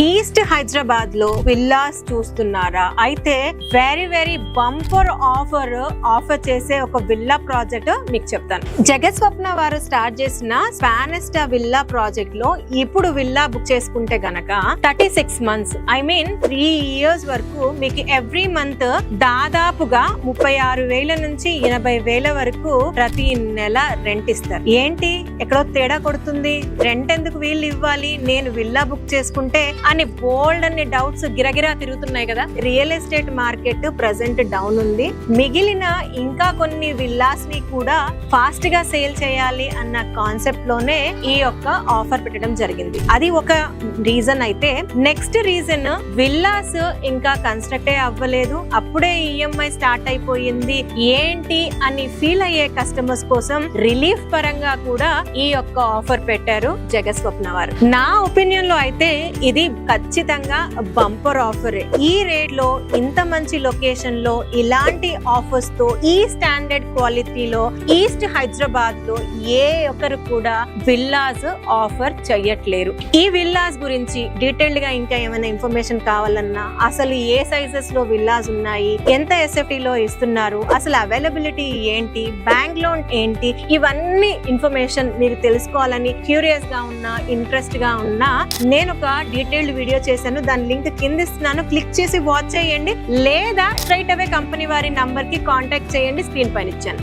East Hyderabad లో villas చూస్తున్నారా? అయితే వెరీ బంపర్ ఆఫర్ చేసే ఒక విల్లా ప్రాజెక్ట్ మీకు చెప్తాను. జగస్వప్న వారు స్టార్ట్ చేసిన స్పానెస్టా విల్లా ప్రాజెక్ట్ లో ఇప్పుడు విల్లా బుక్ చేసుకుంటే గనక 36 మంత్స్ ఐ మీన్ 3 years వరకు మీకు ఎవ్రీ మంత్ దాదాపుగా 36,000 నుంచి 80,000 వరకు ప్రతి నెల రెంట్ ఇస్తారు. ఏంటి ఎక్కడో తేడా కొడుతుంది, రెంట్ ఎందుకు వీళ్ళు ఇవ్వాలి, నేను విల్లా బుక్ చేసుకుంటే అని బోల్డ్ అనే డౌట్స్ గిరగిరా తిరుగుతున్నాయి కదా. Real estate market present down ఉంది. మిగిలిన ఇంకా కొన్ని విల్లాస్ ని కూడా ఫాస్ట్ గా సేల్ చేయాలి అన్న కాన్సెప్ట్ లోనే ఈ యొక్క ఆఫర్ పెట్టడం జరిగింది. అది ఒక రీజన్. అయితే నెక్స్ట్ రీజన్, విల్లాస్ ఇంకా కన్స్ట్రక్ట్ అవ్వలేదు, అప్పుడే ఈఎంఐ స్టార్ట్ అయిపోయింది ఏంటి అని ఫీల్ అయ్యే కస్టమర్స్ కోసం రిలీఫ్ పరంగా కూడా ఈ యొక్క ఆఫర్ పెట్టారు జగస్వప్న వారు. నా ఒపీనియన్ లో అయితే ఇది ఖచ్చితంగా బంపర్ ఆఫర్. ఈ రేట్ లో ఇంత మంచి లొకేషన్ లో ఇలాంటి ఆఫర్స్ తో ఈ స్టాండర్డ్ క్వాలిటీలో ఈస్ట్ హైదరాబాద్ లో ఏ ఒక్కరు కూడా విల్లాస్ ఆఫర్ చేయట్లేరు. ఈ విల్లాస్ గురించి డీటెయిల్డ్ గా ఇంకా ఏమైనా ఇన్ఫర్మేషన్ కావాలన్నా, అసలు ఏ సైజెస్ లో విల్లాస్ ఉన్నాయి, ఎంత ఎస్ఎఫ్టీ లో ఇస్తున్నారు, అసలు అవైలబిలిటీ ఏంటి, బ్యాంక్ లోన్ ఏంటి, ఇవన్నీ ఇన్ఫర్మేషన్ మీరు తెలుసుకోవాలని క్యూరియస్ గా ఉన్నా, ఇంట్రెస్ట్ గా ఉన్నా, నేను ఒక డీటెయిల్డ్ వీడియో చేశాను. దాని లింక్ కింద ఇస్తున్నాను, క్లిక్ చేసి వాచ్ చేయండి. లేదా స్ట్రైట్ అవే కంపెనీ వారి నంబర్ కి కాంటాక్ట్ చేయండి, స్క్రీన్ పైన ఇచ్చాను.